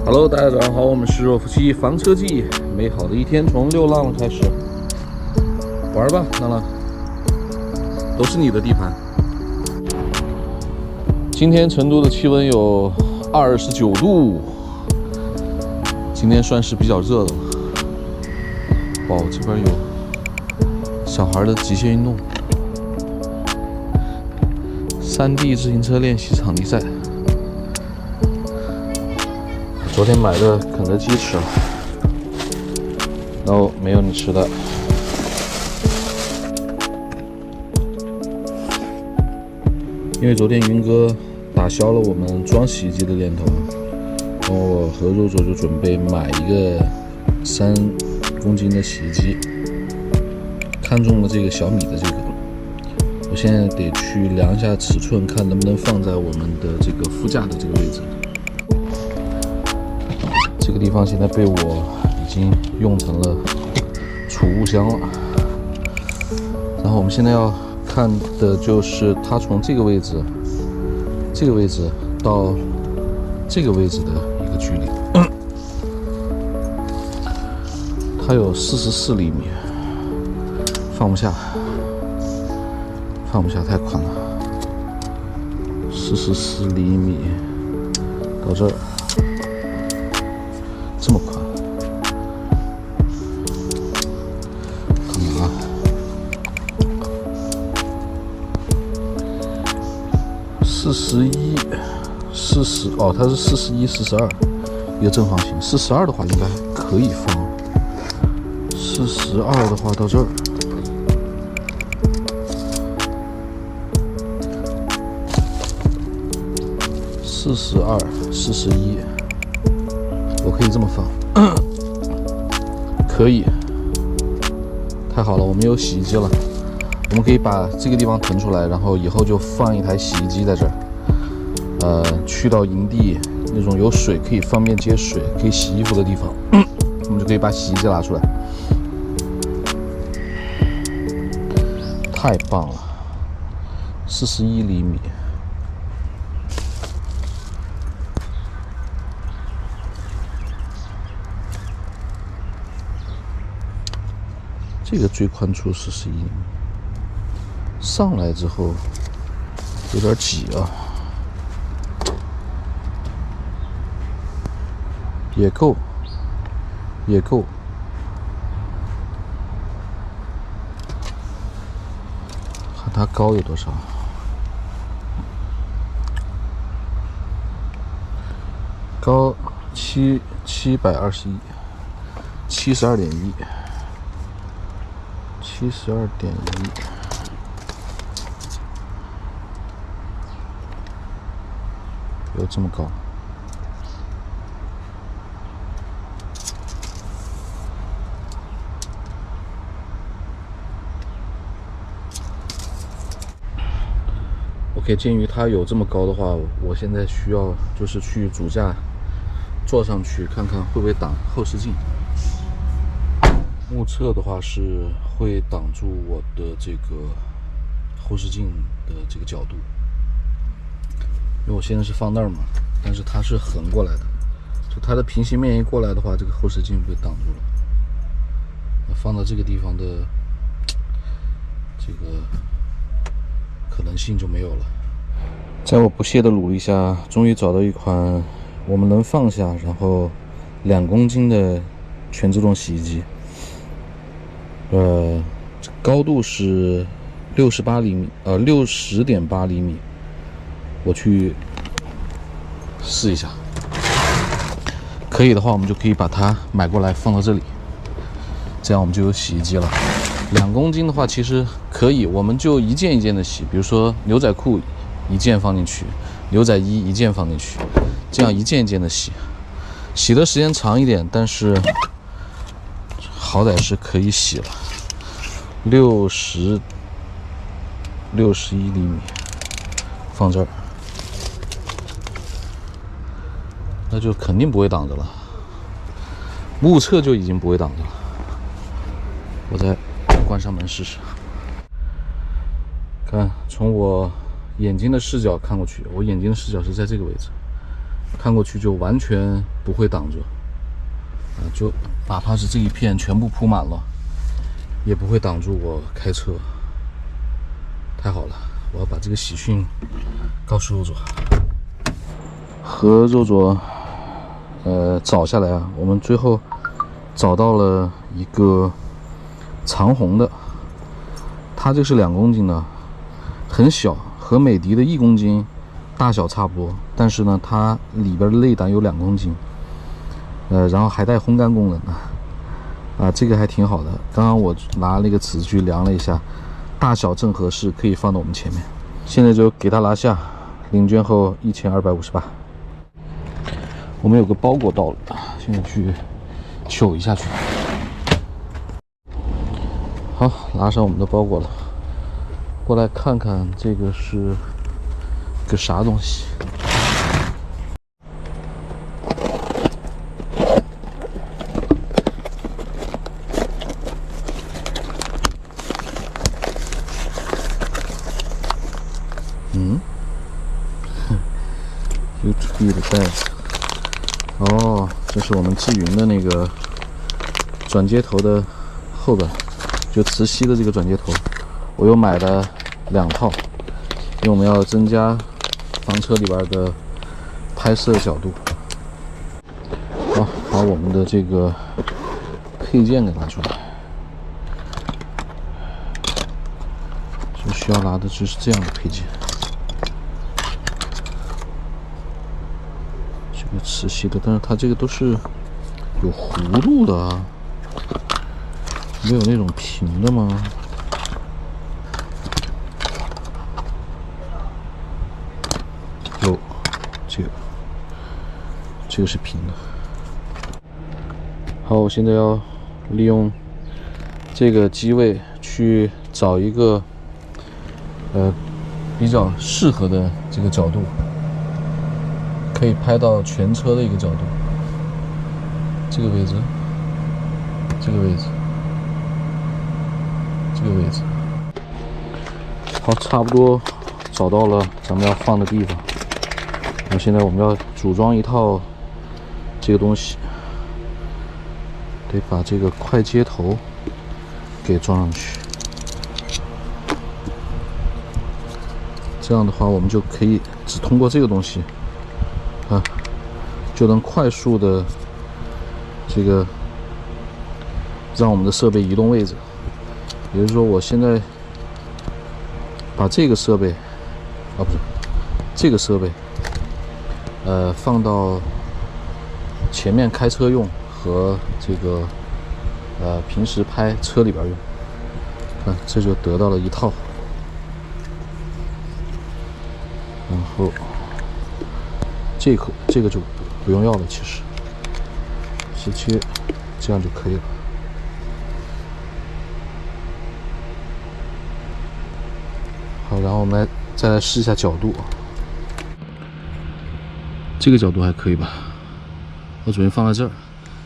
Hello， 大家早上好，我们是若夫妻房车记，美好的一天从溜浪了开始，玩吧，浪浪，都是你的地盘。今天成都的气温有29度，今天算是比较热的了。哇，这边有小孩的极限运动，3D 自行车练习场地赛。昨天买的肯德基吃了，然后没有你吃的。因为昨天云哥打消了我们装洗衣机的念头，然后我和肉肉就准备买一个3公斤的洗衣机，看中了这个小米的这个，我现在得去量一下尺寸，看能不能放在我们的这个副驾的这个位置。这个地方现在被我已经用成了储物箱了，然后我们现在要看的就是它从这个位置到这个位置的一个距离，它有44厘米，放不下，太宽了，44厘米到这儿。这么宽，看看啊，41、40哦，它是41、42，一个正方形。42的话应该可以放，42的话到这儿，42、41。我可以这么放，可以，太好了，我们有洗衣机了，我们可以把这个地方腾出来，然后以后就放一台洗衣机在这儿，去到营地那种有水可以方便接水、可以洗衣服的地方，我们就可以把洗衣机拿出来，太棒了，41厘米。这个最宽处41厘米，上来之后有点挤啊，也够，看它高有多少，高721，72.1。72.1，有这么高？OK， 鉴于它有这么高的话，我现在需要就是去主驾坐上去看看会不会挡后视镜。目测的话是会挡住我的这个后视镜的这个角度，因为我现在是放那儿嘛，但是它是横过来的，就它的平行面一过来的话，这个后视镜被挡住了。那放到这个地方的这个可能性就没有了。在我不懈的努力下，终于找到一款我们能放下，然后2公斤的全自动洗衣机。高度是60.8厘米，我去试一下，可以的话，我们就可以把它买过来放到这里，这样我们就有洗衣机了。2公斤的话，其实可以，我们就一件一件的洗，比如说牛仔裤一件放进去，牛仔衣一件放进去，这样一件一件的洗，洗的时间长一点，但是好歹是可以洗了。61厘米放这儿，那就肯定不会挡着了。目测就已经不会挡着了。我再关上门试试。看，从我眼睛的视角看过去，我眼睛的视角是在这个位置，看过去就完全不会挡着。就哪怕是这一片全部铺满了，也不会挡住我开车。太好了，我要把这个喜讯告诉肉佐。和肉佐找下来啊，我们最后找到了一个长虹的，它这是2公斤的，很小，和美的的1公斤大小差不多，但是呢，它里边的内胆有2公斤。然后还带烘干功能这个还挺好的。刚刚我拿那个尺子去量了一下，大小正合适，可以放到我们前面。现在就给它拿下，领券后1258。我们有个包裹到了，现在去取一下去。好，拿上我们的包裹了，过来看看这个是个啥东西。YouTube 的袋子。哦，这是我们智云的那个转接头的后边，就磁吸的这个转接头，我又买了2套，因为我们要增加房车里边的拍摄角度。好，把我们的这个配件给拿出来，就需要拿的就是这样的配件。这个磁吸的，但是它这个都是有弧度的啊，没有那种平的吗？有，这个是平的。好，我现在要利用这个机位去找一个比较适合的这个角度，可以拍到全车的一个角度。这个位置，这个位置，这个位置。好，差不多找到了咱们要放的地方。那现在我们要组装一套这个东西，得把这个快接头给装上去。这样的话，我们就可以只通过这个东西就能快速的这个让我们的设备移动位置。也就是说，我现在把这个设备不是这个设备放到前面开车用和这个平时拍车里边用，这就得到了一套。然后这个就不用要了，其实直接这样就可以了。好，然后我们再来试一下角度，这个角度还可以吧？我准备放在这儿，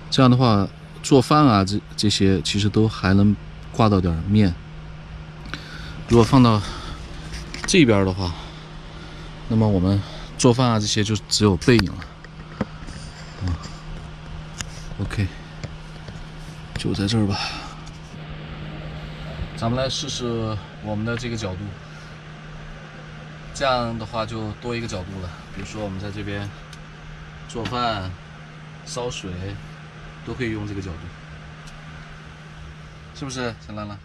这样的话做饭啊这些其实都还能挂到点面。如果放到这边的话，那么我们做饭啊这些就只有背影了。OK， 就在这儿吧。咱们来试试我们的这个角度，这样的话就多一个角度了。比如说我们在这边做饭、烧水，都可以用这个角度，是不是，小兰兰？